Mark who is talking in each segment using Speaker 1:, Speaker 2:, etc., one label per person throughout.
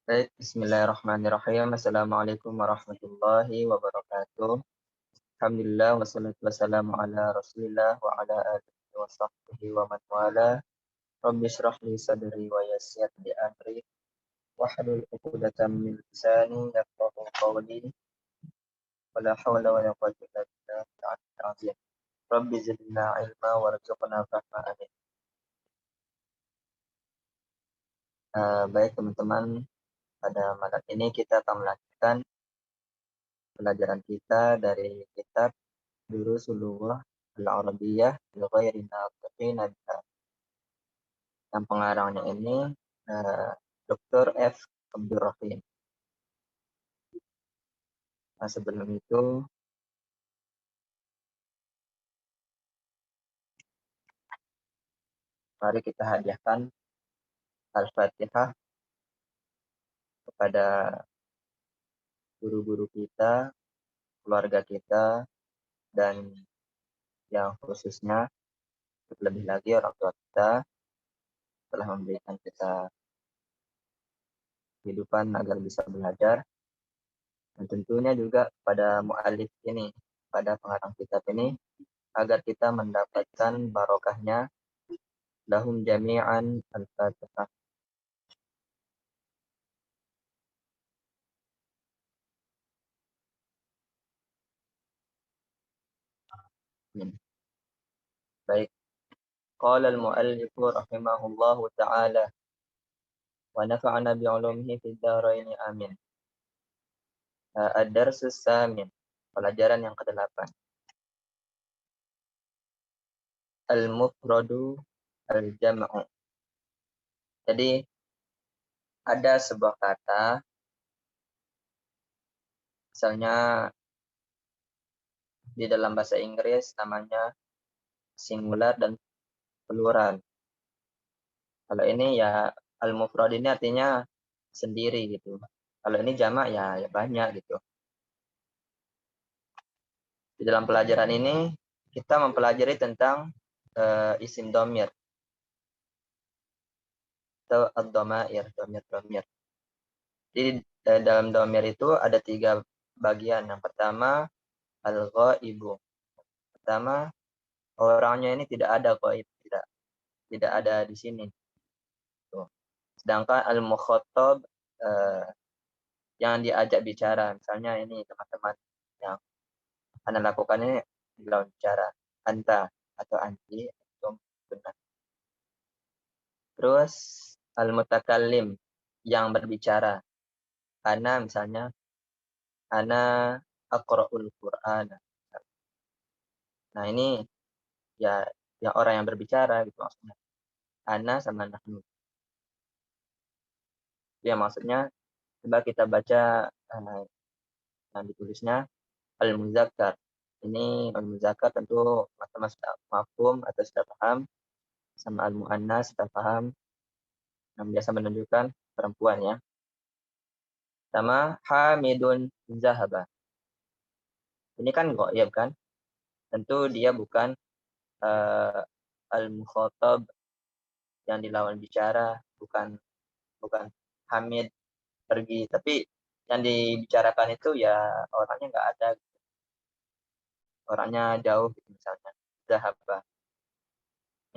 Speaker 1: Baik, bismillahirrahmanirrahim. Assalamualaikum warahmatullahi wabarakatuh. Alhamdulillah wassalatu wassalamu ala Rasulillah wa ala alihi wa sahbihi wa man wala. Rabbi shrah li sadri wa yassir li amri wahlul 'uqdatam min lisani yafqahu qawli. Wala hawla wala quwwata illa billahil aliyyil azim. Rabbi zidna ilma warzuqna fahma. Amin. Baik teman-teman, pada malam ini kita akan melanjutkan pelajaran kita dari kitab Durusul Lughah Al-Arabiyyah bi ghairi naṭiqin biha. Yang pengarangnya ini Dr. F. Abdurrahim. Nah, sebelum itu mari kita hadiahkan Al-Fatihah kepada guru-guru kita, keluarga kita, dan yang khususnya lebih lagi orang tua kita telah memberikan kita kehidupan agar bisa belajar, dan tentunya juga pada mu'alif ini, pada pengarang kitab ini, agar kita mendapatkan barokahnya. Lahum jami'an al-Fatihah. Baik. Qala al-mu'allifu rahimahullahu ta'ala wa nafa'ana bi'ulumihi fid dharain amin. Ad-darsus samin, pelajaran yang ke-8. Al-mufradu al-jam'u. Jadi ada sebuah kata, misalnya di dalam bahasa Inggris namanya singular dan plural. Kalau ini ya al-mufrad ini artinya sendiri gitu. Kalau ini jamak ya banyak gitu. Di dalam pelajaran ini kita mempelajari tentang isim domir atau ad-dhamair, domir. Jadi dalam domir itu ada 3 bagian. Yang pertama al-ghaibu. Pertama, orangnya ini tidak ada ghaib, tidak ada di sini. Tuh. Sedangkan al-mukhatab yang diajak bicara, misalnya ini teman-teman yang Anda lakukan ini di lawan bicara, anta atau anti, itu benar. Terus al-mutakallim yang berbicara. Ana misalnya, ana aqra'ul Qur'an. Nah, ini ya orang yang berbicara gitu maksudnya. Ana sama nahnu. Ya maksudnya coba kita baca yang ditulisnya al-muzakkar. Ini al-muzakkar tentu teman-teman sudah mafhum atau sudah paham, sama al-muannas sudah paham, yang biasa menunjukkan perempuan ya. Sama hamidun zahaba. Ini kan ghaib kan? Tentu dia bukan al-mukhatab yang dilawan bicara, bukan hamid pergi, tapi yang dibicarakan itu ya orangnya nggak ada, orangnya jauh gitu misalnya. Zahaba.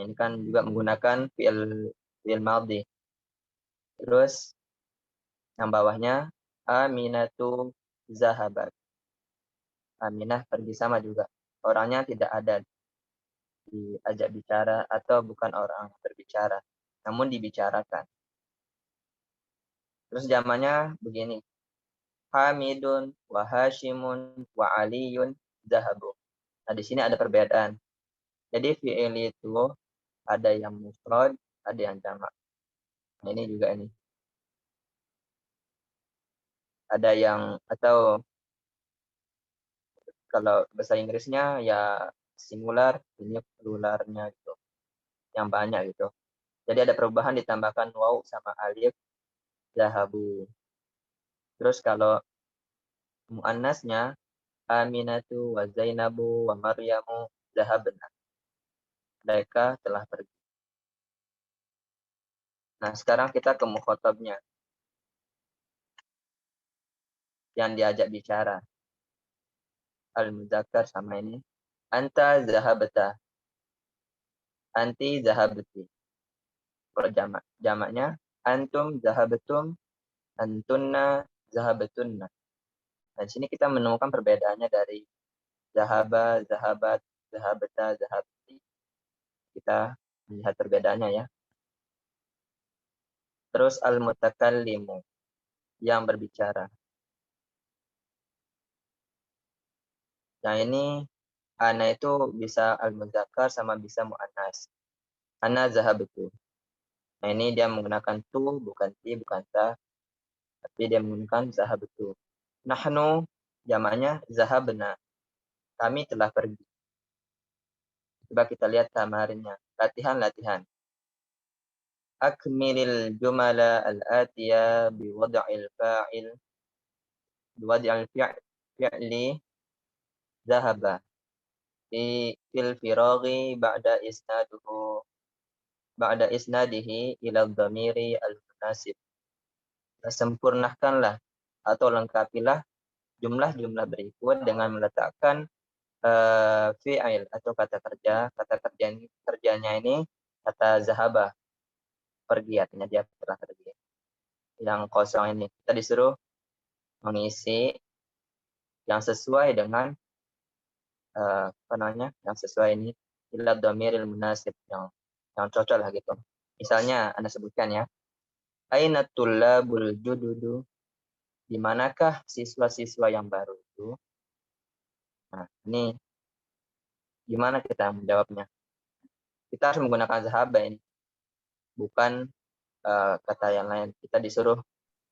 Speaker 1: Ini kan juga menggunakan fi'il madhi. Terus yang bawahnya Aminatu zahabat. Aminah pergi sama juga. Orangnya tidak ada diajak bicara atau bukan orang berbicara, namun dibicarakan. Terus zamannya begini. Hamidun wa Hashimun wa Aliyun zahabu. Nah, di sini ada perbedaan. Jadi fi'il itu ada yang mufrad, ada yang jamak. Nah, ini juga ini. Ada yang atau kalau bahasa Inggrisnya ya singular, ini plural-nya gitu. Yang banyak gitu. Jadi ada perubahan ditambahkan waw sama alif zahabu. Terus kalau muannasnya Aminatu wa Zainabu wa Maryamu zahabna. Mereka telah pergi. Nah, sekarang kita ke mukhatabnya. yang diajak bicara. Al-Muzakkar sama ini. Anta zahabta. Anti zahabti. Kalau jamaknya antum zahabtum, antunna zahabatunna. Nah, di sini kita menemukan perbedaannya dari zahaba, zahabat, zahabata, zahabti. Kita melihat perbedaannya ya. Terus al-mutakallimu, yang berbicara. Nah, ini ana itu bisa al-muzakkar sama bisa mu'annas. Ana zahabtu. Nah, ini dia menggunakan tu, bukan ti, bukan ta. Tapi dia menggunakan zahabtu. Nahnu, jamaknya zahabna. Kami telah pergi. Coba kita lihat tamarinnya. Latihan-latihan. Akmilil jumala al-atiyah biwada'il fa'il. Biwada'il fi'li zahaba. Fil firaghi ba'da isnadihi ila dhamiri al-munasib. Sempurnakanlah atau lengkapilah jumlah-jumlah berikut dengan meletakkan fi'il atau kata kerja. Kata kerjanya ini kata zahaba, pergi, artinya dia telah pergi. Yang kosong ini kita disuruh mengisi yang sesuai dengan yang sesuai ini ila dhamiril munasib, yang cocok lah gitu. Misalnya Anda sebutkan ya, aina tullabul jududu, di manakah siswa-siswa yang baru itu? Nah, ini gimana kita menjawabnya? Kita harus menggunakan zahaba ini, bukan kata yang lain. Kita disuruh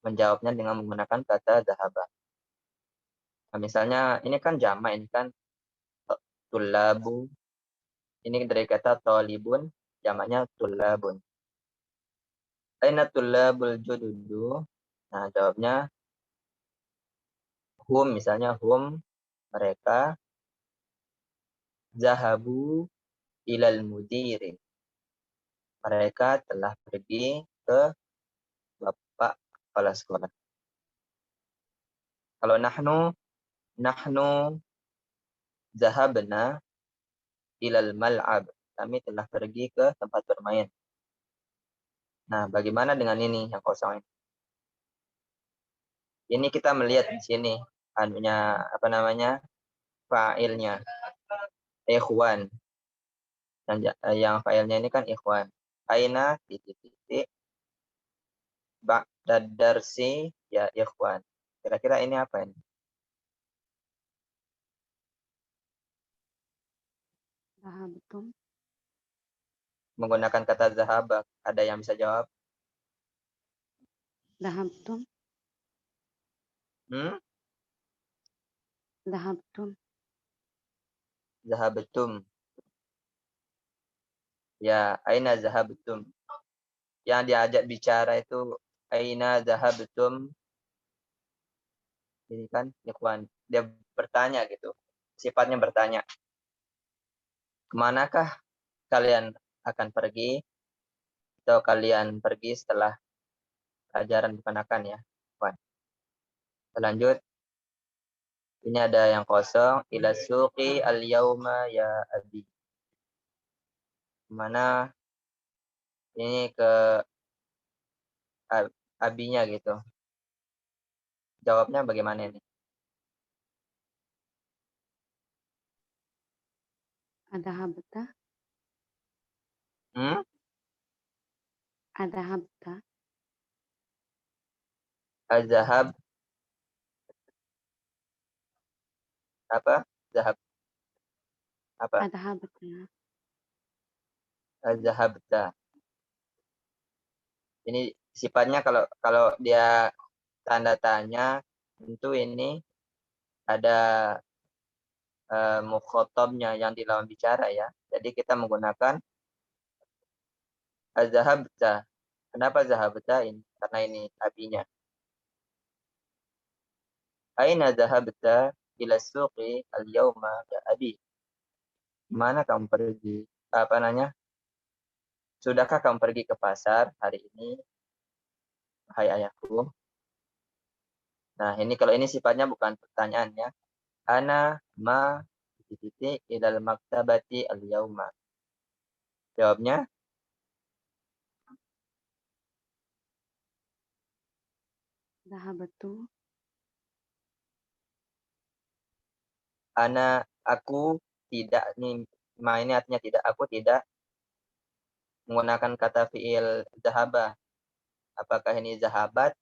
Speaker 1: menjawabnya dengan menggunakan kata zahaba. Nah, misalnya ini kan jama, ini kan tullabu. Ini dari kata tolibun, jamaknya tullabun. Aina tullabul jududu. Nah, jawabnya hum, misalnya hum, mereka, zahabu ilal mudiri. Mereka telah pergi ke bapak kepala sekolah. Kalau nahnu zahabna ilal mal'ab. Kami telah pergi ke tempat bermain. Nah, bagaimana dengan ini yang kosong ini? Ini kita melihat di sini fa'ilnya ikhwan. Yang fa'ilnya ini kan ikhwan. Aina titik-titik ba'da darsi ya ikhwan. Kira-kira ini apa ini?
Speaker 2: Zahabtum.
Speaker 1: Menggunakan kata zahaba. Ada yang bisa jawab?
Speaker 2: Zahabtum. Zahabtum.
Speaker 1: Zahabtum. Ya, aina zahabtum. Yang diajak bicara itu aina zahabtum. Ini kan ikhwan. Dia bertanya gitu. Sifatnya bertanya. Kemanakah kalian akan pergi? Atau kalian pergi setelah pelajaran, bukan akan ya. Ikhwan. Lanjut. Ini ada yang kosong. Ila suqi al-yawma ya abi. Mana ini ke abinya gitu. Jawabnya bagaimana ini?
Speaker 2: Adhabta.
Speaker 1: Hmm?
Speaker 2: Adhabta.
Speaker 1: Azhab apa? Zahab apa?
Speaker 2: Adhabta.
Speaker 1: Azhabta. Ini sifatnya kalau dia tanda tanya, tentu ini ada mukhotabnya yang di lawan bicara ya. Jadi kita menggunakan azhabta. Kenapa zahabta ini? Karena ini abinya. Aina zahabta ila suqi al-yawma ya abi. Mana kamu pergi? Apa namanya? Sudahkah kamu pergi ke pasar hari ini? Hai ayahku. Nah, ini kalau ini sifatnya bukan pertanyaan ya. Ana ma titik ilal maktabati al-yauma. Jawabnya,
Speaker 2: Dhahabtu.
Speaker 1: aku tidak, nih ma ini artinya tidak, aku tidak menggunakan kata fiil zahaba. Apakah ini zahabat,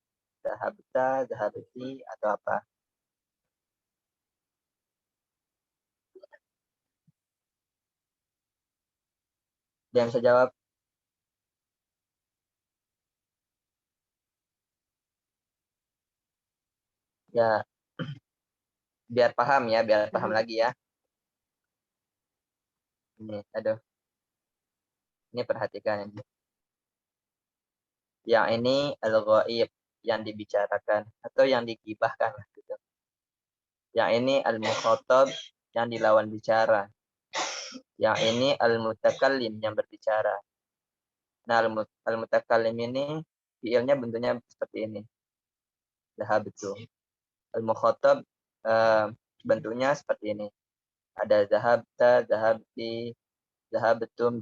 Speaker 1: zahabta, zahabti, atau apa? Dia bisa jawab. Ya, biar paham ya, biar paham
Speaker 2: Dhahab.
Speaker 1: lagi ya. Ini, aduh, ini perhatikan ini. Yang ini al-ghaib, yang dibicarakan atau yang digibahkan gitu. Yang ini al-mukhatab, yang dilawan bicara. Yang ini al-mutakallim, yang berbicara. Nah, al-mutakallim ini fiilnya bentuknya seperti ini. Zahab itu. Al-mukhatab bentuknya seperti ini. Ada zahabta, zahabti, zahabtum,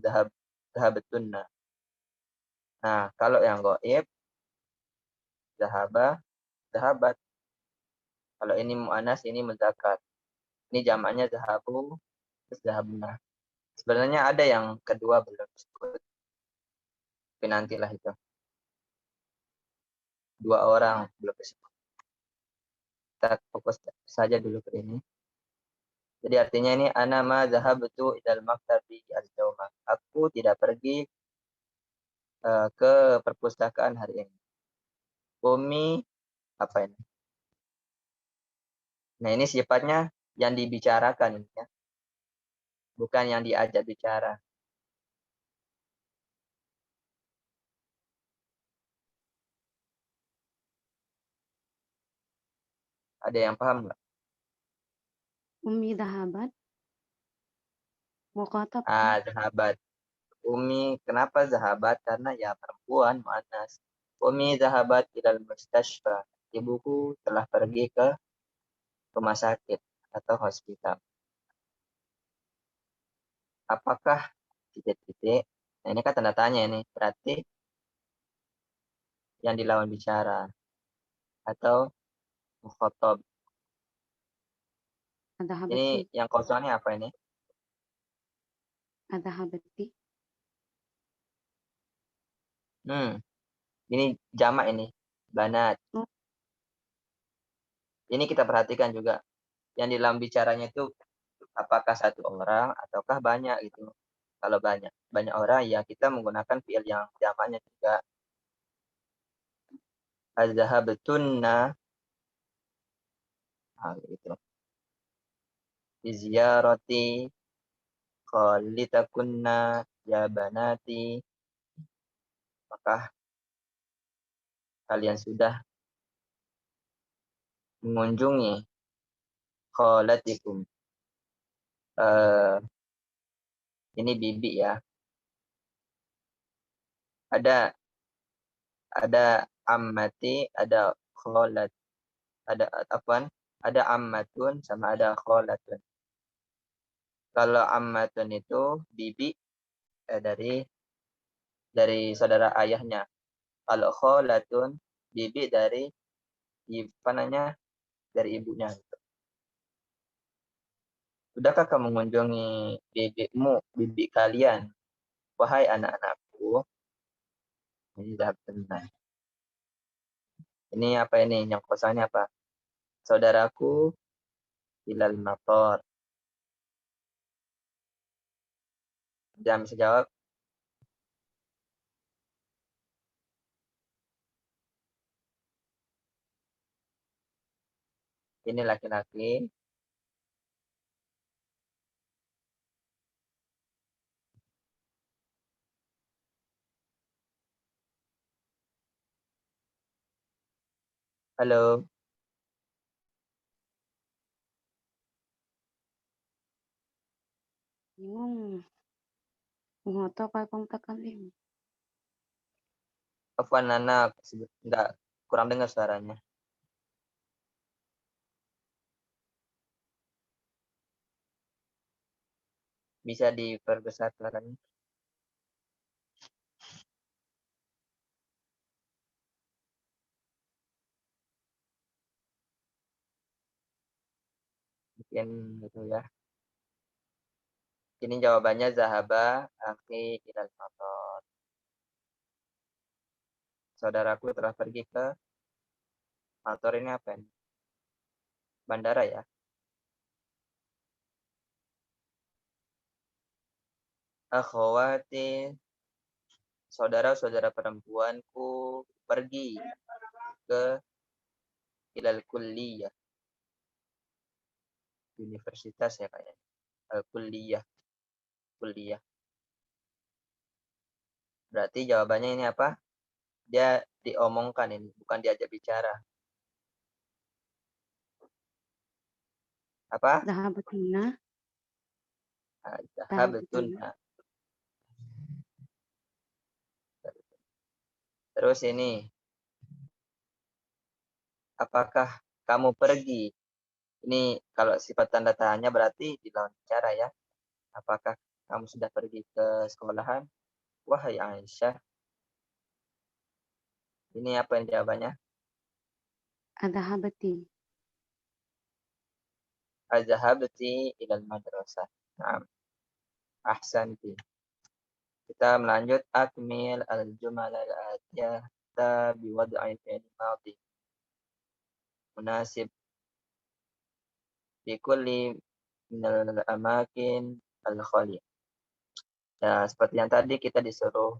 Speaker 1: zahabtunna. Nah, kalau yang gaib, zahaba, zahabat. Kalau ini mu'anas, ini mudzakkar. Ini jamaknya zahabu, terus zahabna. Sebenarnya ada yang kedua belum disebut. Tapi nantilah itu. Dua orang belum disebut. Kita fokus saja dulu ke ini. Jadi artinya ini ana ma zahabtu ilal maktabi al-yawma. Aku tidak pergi ke perpustakaan hari ini. Umi apa ini? Nah, ini sifatnya yang dibicarakan ya. Bukan yang diajak bicara. Ada yang paham nggak?
Speaker 2: Ummi dhahabat. Muqatab kan?
Speaker 1: Zahabat. Umi, kenapa zahabat? Karena ya perempuan, muannas. Umi zahabat ilal mustashfa. Ibuku telah pergi ke rumah sakit atau hospital. Apakah titik-titik? Nah, ini kan tanda tanya ini. Berarti yang dilawan bicara atau mukhotob.
Speaker 2: Adhahabati.
Speaker 1: Ini yang kosongnya apa ini?
Speaker 2: Adhahabati.
Speaker 1: Ini jamak ini. Banat.
Speaker 2: Oh,
Speaker 1: Ini kita perhatikan juga. Yang dalam bicaranya itu apakah satu orang ataukah banyak gitu. Kalau banyak orang ya kita menggunakan fiil yang jamaknya juga. Az-zahabtunna gitu. Ziyarati khalitakunna ya banati. Apakah kalian sudah mengunjungi khalatikum? Eh, ini bibi ya. Ada ammati, ada kholat, ada apaan? Ada ammatun sama ada kholatun. Kalau ammatun itu bibi dari saudara ayahnya. Kalau kholatun bibi dari apa namanya? Dari ibunya. Sudahkah kamu mengunjungi bibimu, bibi kalian? Wahai anak-anakku, ini sudah benar. Ini apa ini? Yang kosannya apa? Saudaraku ilal mator. Jangan bisa jawab. Ini laki-laki. Halo.
Speaker 2: bingung. Muqatab apa mutakalim?
Speaker 1: Afwan Nana, enggak kurang dengar suaranya. Bisa diperbesar suaranya. Mungkin gitu ya. Ini jawabannya zahaba akhi ilal matar. Saudaraku telah pergi ke matar, ini apa ini? Bandara ya. Akhwati, saudara-saudara perempuanku pergi ke ilal kulliyah. Universitas ya kayaknya. Al-kulliyah. Kuliah. Berarti jawabannya ini apa? Dia diomongkan ini, bukan diajak bicara. Apa?
Speaker 2: Dhahabatunna.
Speaker 1: Dhahabatunna. Terus ini, apakah kamu pergi? Ini kalau sifat tanda tanya berarti di lawan bicara ya. Apakah kamu sudah pergi ke sekolahan? Wahai Aisyah. Ini apa yang jawabannya?
Speaker 2: Adhahabati.
Speaker 1: Azhabti ilal madrasah. Naam. Ahsanti. Kita melanjut akmil al-jumal al-atiyah biwad'i fi'il madhi munasib fi kulli minal amakin al-khali. Ya, seperti yang tadi kita disuruh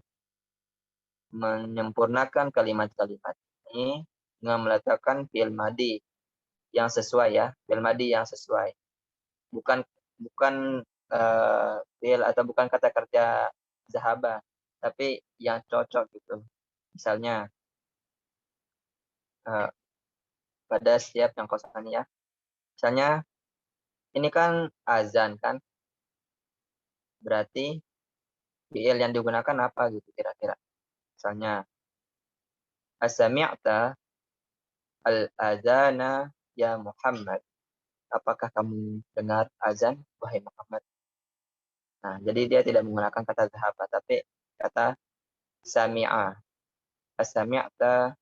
Speaker 1: menyempurnakan kalimat-kalimat ini dengan meletakkan fi'il madhi yang sesuai ya, fi'il madhi yang sesuai. Bukan fi'il atau bukan kata kerja zahaba, tapi yang cocok gitu. Misalnya pada setiap yang kosan ya. Misalnya ini kan azan kan, berarti fi'il yang digunakan apa gitu kira-kira. Misalnya as-sami'ta al-azana ya Muhammad. Apakah kamu dengar azan wahai Muhammad? Nah, jadi dia tidak menggunakan kata zahaba tapi kata sami'a. As-sami'ta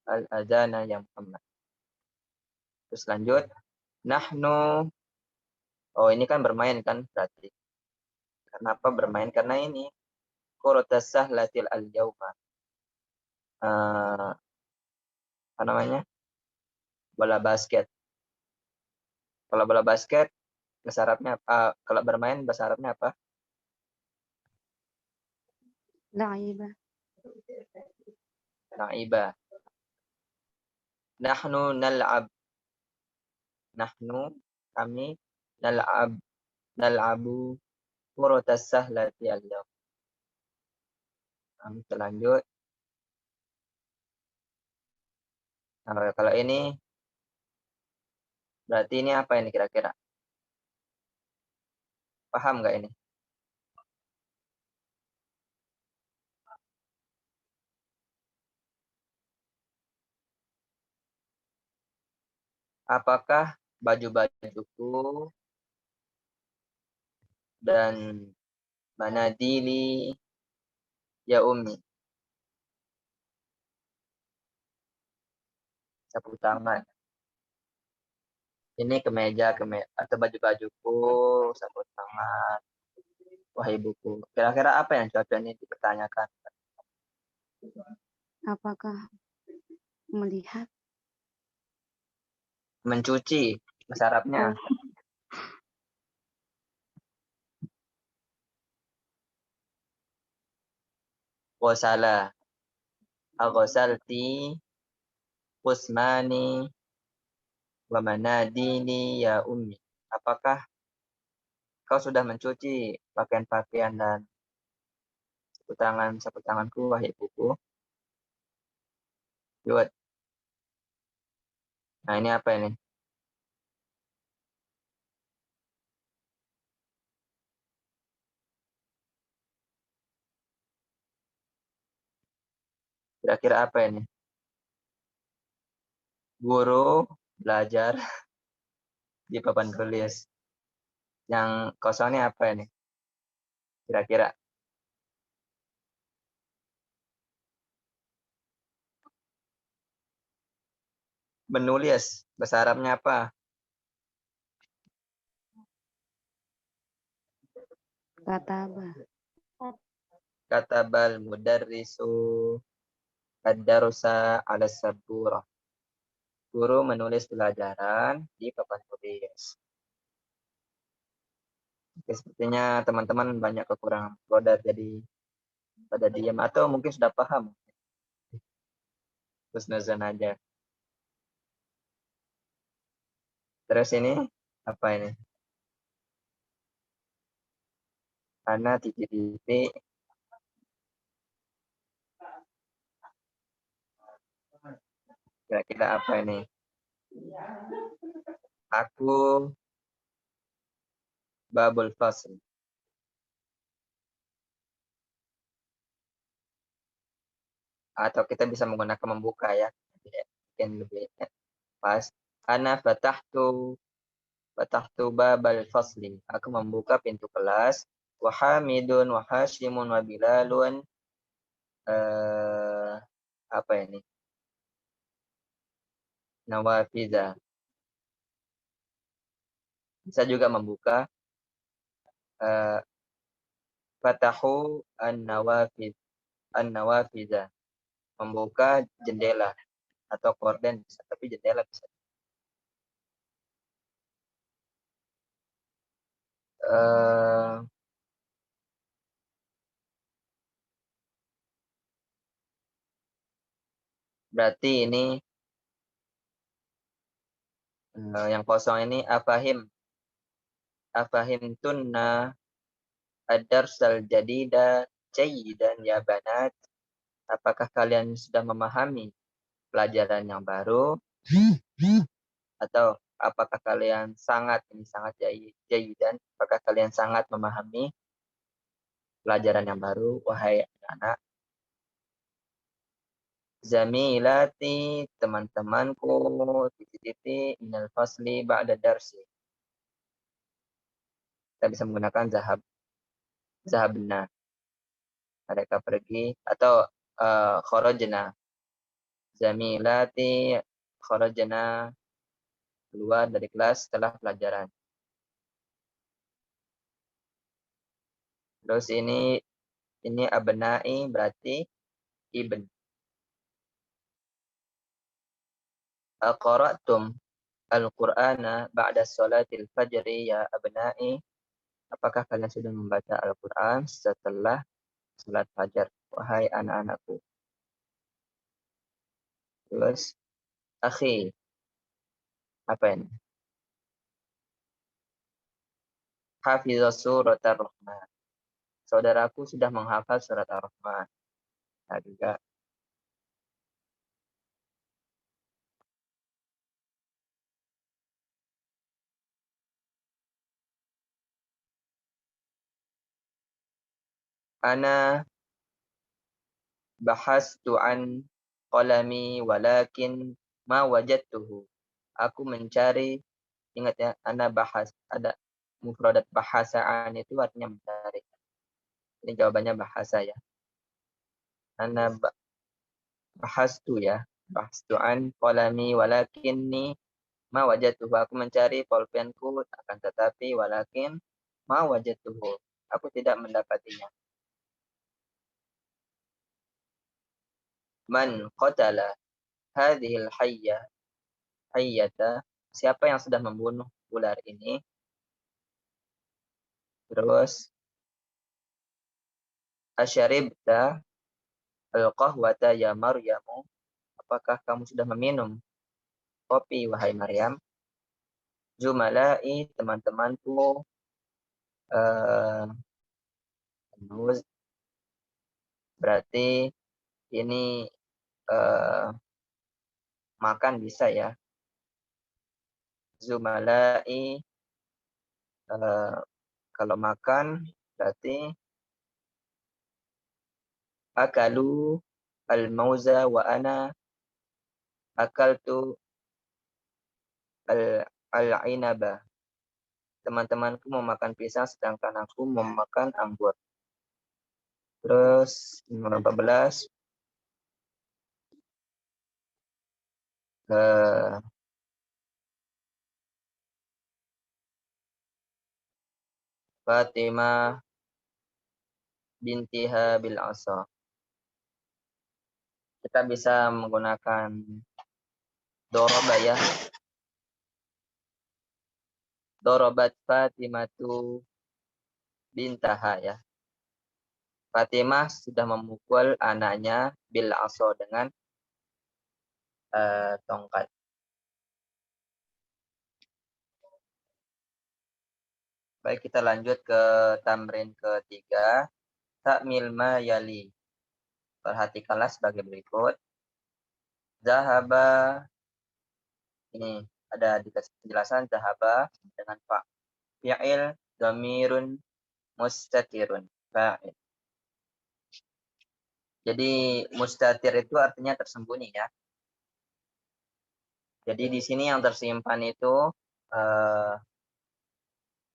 Speaker 1: al-azana ya Muhammad. Terus lanjut, nahnu. Oh, ini kan bermain kan berarti. Kenapa bermain? Karena ini quratas sahlatil al-yauma. Apa namanya? Bola basket. Kalau bola basket bahasa Arabnya apa? Kalau bermain bahasa Arabnya apa?
Speaker 2: La'iba.
Speaker 1: La'iba. Nahnu nal'ab. Nahnu kami nal'abu quratas sahlati al-yaum. Kami lanjut. Nah, kalau ini berarti ini apa ini kira-kira? Paham nggak ini? Apakah baju-bajuku dan manadili ya Ummi? Sapu tangan. Ini kemeja atau baju-bajuku, sapu tangan, wahai buku. Kira-kira apa yang cocok ini dipertanyakan?
Speaker 2: Apakah melihat?
Speaker 1: Mencuci, bahasa Arabnya.
Speaker 2: Oh,
Speaker 1: Wasala, aghosalti, kusmani, wa manadini ya Ummi. Apakah kau sudah mencuci pakaian-pakaian dan sapu tanganku, wahai buku? Buat. Nah, ini apa ini? Kira-kira apa ini? Guru belajar di papan tulis. Yang kosongnya apa ini? Kira-kira. Menulis, bahasa Arabnya apa?
Speaker 2: Kataba.
Speaker 1: Katabal mudarrisu ad-darusa ala saburah. Guru menulis pelajaran di papan tulis. Oke, sepertinya teman-teman banyak kekurangan jadi pada diam atau mungkin sudah paham. Terus nazan aja. Terus ini apa ini? Ana titik-titik. Kira-kira apa ini? Aku babul fasl. Atau kita bisa menggunakan membuka ya. Mungkin lebih pas. Ana fatahtu babal fasli. Aku membuka pintu kelas. Wa Hamidun wa Hashimun wa Bilalun. Apa ini? Nawafiza. Bisa juga membuka fatahu an-nawafiza. Membuka jendela atau korden bisa, tapi jendela bisa. Berarti ini yang kosong ini afahim tunna ad-darsal jadida jayyidan ya banat. Apakah kalian sudah memahami pelajaran yang baru? Atau apakah kalian sangat jayyidan? Apakah kalian sangat memahami pelajaran yang baru? Wahai anak, zamilati, teman-temanku, titik-titik, minal fasli ba'da darsi. Kita bisa menggunakan zahabna. Mereka pergi atau kharajna. Zamilati kharajna, keluar dari kelas setelah pelajaran. Terus ini abnai berarti ibn. Qara'tum al-Qur'ana ba'da sholatil fajri ya abnai. Apakah kalian sudah membaca Al-Qur'an setelah salat fajar? Wahai anak-anakku. Terus akhi, apa ini? Hafizas surat ar-Rahman. Saudaraku sudah menghafal surat ar-Rahman. Nah, juga ana bahastu an qalami walakin ma wajadtuhu. Aku mencari, ingat ya, ana bahas, ada mufradat bahasaan itu artinya mencari. Ini jawabannya bahasa ya. Ana bahastu ya. Bahastu an qalami walakinni ma wajadtuhu. Aku mencari pulpenku, akan tetapi walakin ma wajadtuhu. Aku tidak mendapatinya. Man qatala hadhil hayyata. Siapa yang sudah membunuh ular ini? Terus asyaribta al-qahwata ya Maryamu. Apakah kamu sudah meminum kopi wahai Maryam? Zumalai, teman-temanku, berarti ini makan bisa ya. Zumalai, kalau makan berarti akalu al-mauza wa ana akaltu al-inaba. Teman-temanku memakan pisang sedangkan aku memakan anggur. Terus nomor 14 ke Fatimah bintiha bil asa. Kita bisa menggunakan doroba ya. Dorobat Fatimatu bintaha ya. Fatimah sudah memukul anaknya bil asa dengan tongkat. Baik, kita lanjut ke tamrin ketiga. Ta'mil ma yali. Perhatikanlah sebagai berikut. Zahaba. Ini ada dikasih penjelasan zahaba dengan fa. Fi'il dhamirun mustatirun. Fa'il. Jadi mustatir itu artinya tersembunyi ya. Jadi di sini yang tersimpan itu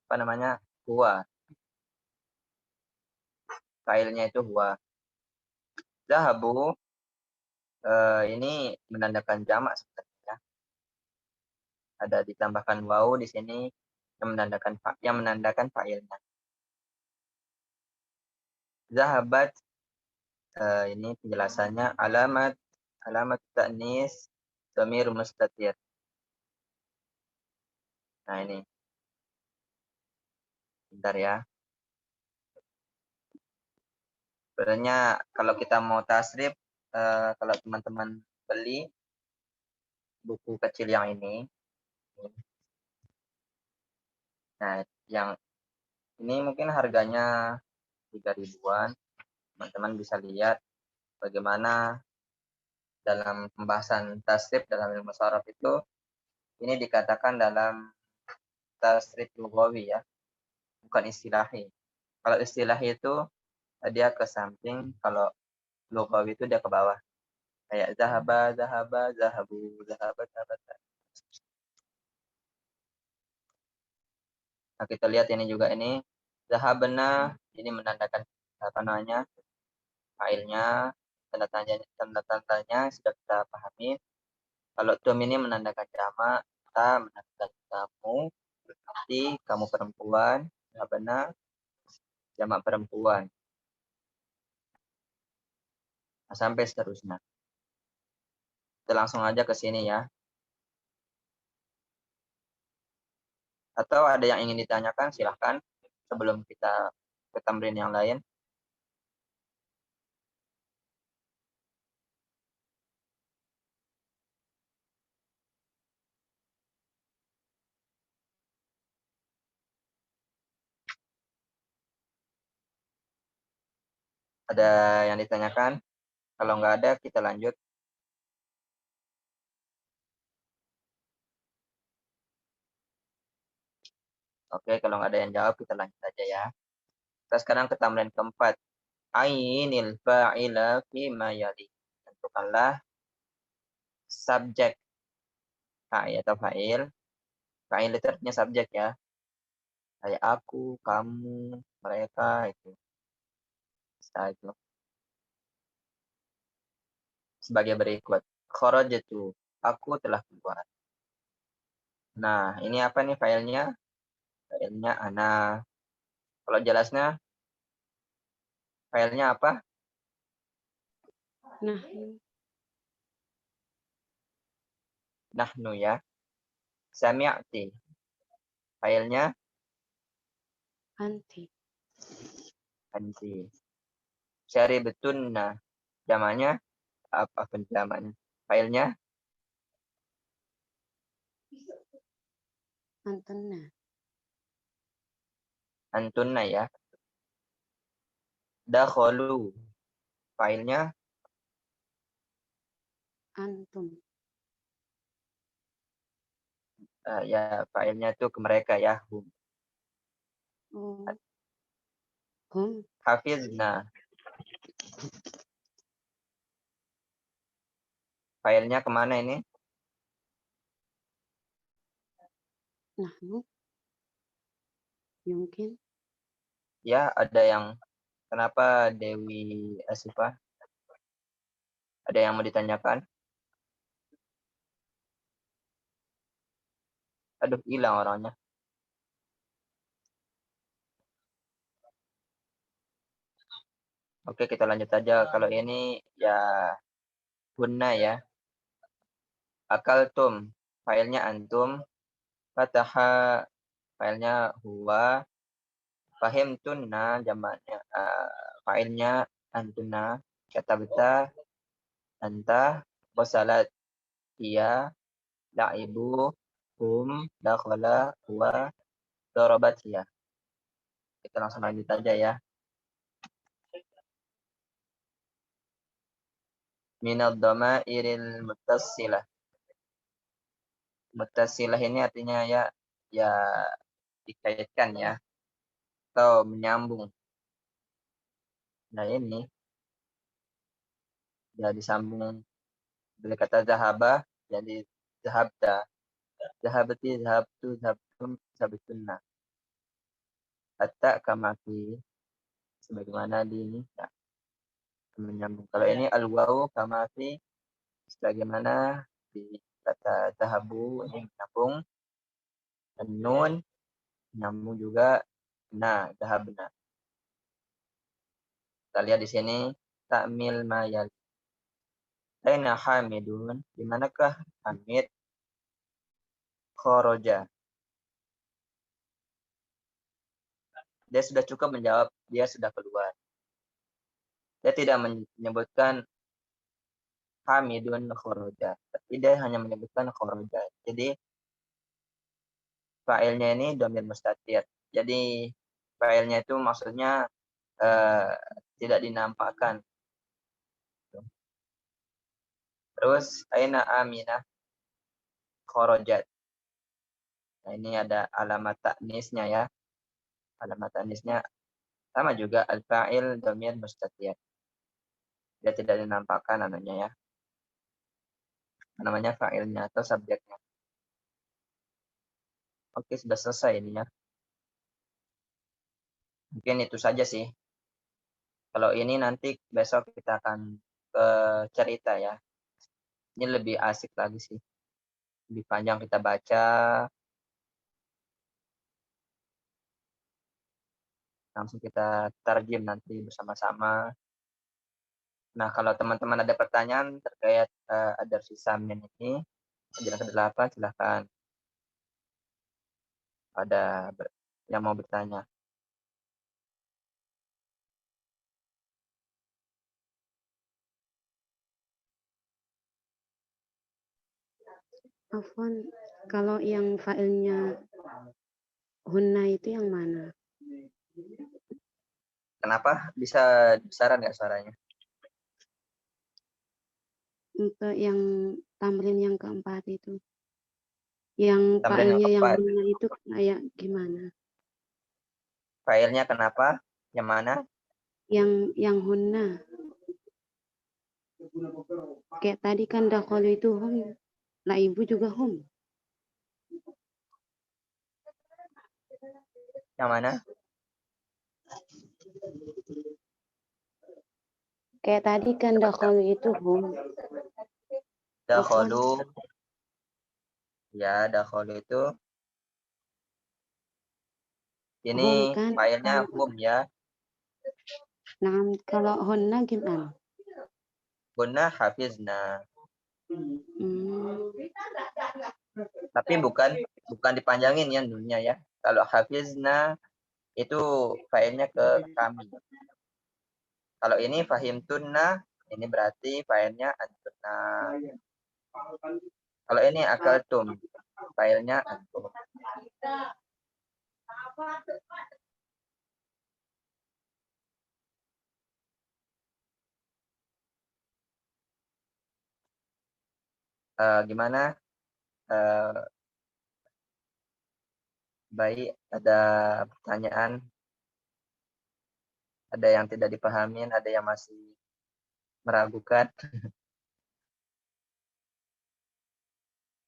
Speaker 1: apa namanya? Huwa. Failnya itu huwa. Zahabu ini menandakan jamak sebenarnya. Ada ditambahkan waw di sini yang menandakan fa'ilnya. Zahabat ini penjelasannya alamat ta'nis dhamir mustatir. Nah ini. Bentar ya. Sebenarnya kalau kita mau tasrif, kalau teman-teman beli buku kecil yang ini, nah yang ini mungkin harganya 3.000-an. Teman-teman bisa lihat bagaimana dalam pembahasan tasrif dalam ilmu sharaf itu ini dikatakan dalam tasrif lughawi ya, bukan istilahi. Kalau istilahi itu dia ke samping, kalau lughawi itu dia ke bawah. Kayak zahaba, zahaba, zahabu, zahabat, zahabat. Nah, kita lihat ini juga ini zahabna ini menandakan apa namanya? Failnya, tanda-tandanya sudah kita pahami. Kalau dom ini menandakan jamak, kita menandakan kamu, berarti kamu perempuan, zahabna jamak perempuan. Nah, sampai seterusnya. Kita langsung aja ke sini ya. Atau ada yang ingin ditanyakan, silahkan sebelum kita ke tamrin yang lain. Ada yang ditanyakan? Kalau nggak ada, kita lanjut. Oke, kalau nggak ada yang jawab, kita lanjut aja ya. Kita sekarang ke tamrin keempat. Ainil fa'ila fi ma yali. Tentukanlah subjek atau fa'il. Fa'il itu artinya subjek ya. Kayak aku, kamu, mereka itu. Bisa itu. Sebagai berikut. Kharajatu. Aku telah keluar. Nah, ini apa nih filenya? Filenya ana. Kalau jelasnya, filenya apa? Nahnu ya. Sami'ti. Filenya
Speaker 2: Anti.
Speaker 1: anti. Syaribatunna. Jamannya apa penjamannya? Filenya
Speaker 2: Antunna.
Speaker 1: antunna ya. Dakhalu. Filenya
Speaker 2: Antum.
Speaker 1: ya filenya itu ke mereka ya. Hum.
Speaker 2: Oh. Hum.
Speaker 1: Hafizna. Filenya kemana ini?
Speaker 2: Nahnu. Mungkin.
Speaker 1: Ya, ada yang Kenapa Dewi Asifah? Ada yang mau ditanyakan? Aduh, hilang orangnya. Oke, kita lanjut aja. Kalau ini ya hunna ya. Akaltum, filenya antum. Fataha, filenya huwa. Fahimtunna, jamaknya filenya antuna. Katabta, anta. Wasalat, iya. La'ibu, hum. Dakhala, huwa. Dorobat, ya. Kita langsung lanjut aja ya. Minad dhamairil muttasilah. Muttasilah ini artinya ya dikaitkan ya atau menyambung. Nah ini ya disambung dari kata zahaba jadi zahabta. Zahabati, zahabtu, zahabtum, zahabtunna. Hatta kamati sebagaimana di ini ya, menyambung. Kalau ini al-wawu kamati sebagaimana di kata zahabu ini menyambung. Dan nun menyambung juga zahabna. Kita lihat di sini takmil mayal. Aina Hamidun, di manakah Hamid? Khoroja. Dia sudah cukup menjawab, dia sudah keluar. Dia tidak menyebutkan Hamidun khoroja. Tapi dia hanya menyebutkan khoroja. Jadi fa'ilnya ini dhamir mustatir. Jadi fa'ilnya itu maksudnya tidak dinampakkan. Terus aina Aminah khorojat. Nah ini ada alamat taknisnya ya. Alamat taknisnya sama juga al-fa'il dhamir mustatir. Dia tidak dinampakkan namanya ya. Namanya fa'ilnya atau subjeknya. Oke, sudah selesai ini ya. Mungkin itu saja sih. Kalau ini nanti besok kita akan ke cerita ya. Ini lebih asik lagi sih. Lebih panjang kita baca. Langsung kita tarjim nanti bersama-sama. Nah, kalau teman-teman ada pertanyaan terkait Ad-Darsus Samin ini, pelajaran ke-8, silahkan. Ada yang mau bertanya.
Speaker 2: Afwan, kalau yang filenya hunna itu yang mana?
Speaker 1: Kenapa? Bisa besaran nggak suaranya?
Speaker 2: Untuk yang tamrin yang keempat itu. Yang
Speaker 1: Tamrin yang
Speaker 2: filenya yang
Speaker 1: keempat.
Speaker 2: hunna itu kayak gimana?
Speaker 1: Filenya kenapa? Yang mana?
Speaker 2: Yang hunna. Kayak tadi kan dakhalu itu hum. Lah ibu juga hum.
Speaker 1: Yang mana?
Speaker 2: Kayak tadi kan dakhalu itu hum.
Speaker 1: Dakhalu. Ya, dakhalu itu. Ini
Speaker 2: Hum kan.
Speaker 1: filenya hum ya.
Speaker 2: Nah, kalau hunna gimana?
Speaker 1: Hunna hafizna.
Speaker 2: Hmm.
Speaker 1: Tapi bukan dipanjangin ya nunnya ya. Kalau hafizna itu filenya ke kami. Kalau ini fahimtunna, ini berarti filenya antunna. Kalau ini akaltum, filenya antum. Gimana? Baik, ada pertanyaan? Ada yang tidak dipahamin, ada yang masih meragukan.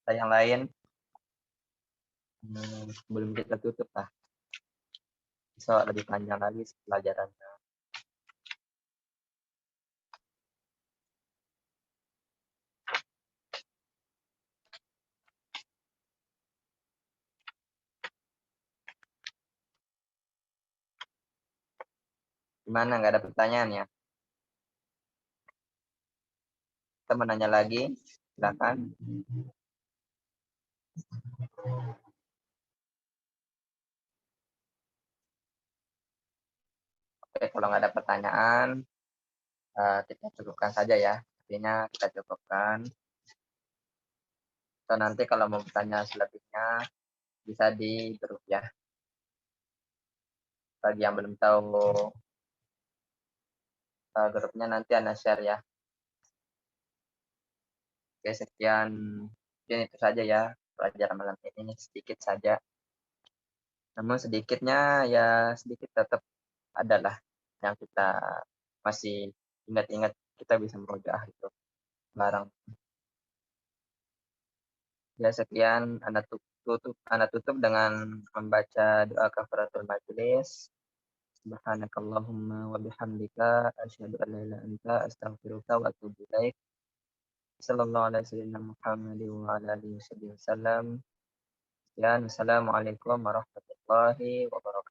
Speaker 1: Ada yang lain? Sebelum kita tutup lah. So, lebih panjang lagi pelajarannya. Gimana, nggak ada pertanyaan ya? Kita mau nanya lagi, silakan. Oke, kalau nggak ada pertanyaan, kita cukupkan saja ya. Artinya kita cukupkan. Atau nanti kalau mau bertanya selebihnya, bisa di grup ya. Bagi yang belum tahu grupnya, nanti Anda share ya. Oke, sekian. Mungkin itu saja ya pelajaran malam ini, sedikit saja. Namun sedikitnya ya sedikit tetap adalah yang kita masih ingat-ingat, kita bisa merojaah itu barang. Ya sekian, Anda tutup dengan membaca doa kafaratul majelis. Subhanakallahumma wa bihamdika asyhadu an la ilaha illa anta astaghfiruka wa atubu ilaik. Sallallahu alaihi wasallam Muhammadin wa ala alihi wasallam. Assalamualaikum warahmatullahi wabarakatuh.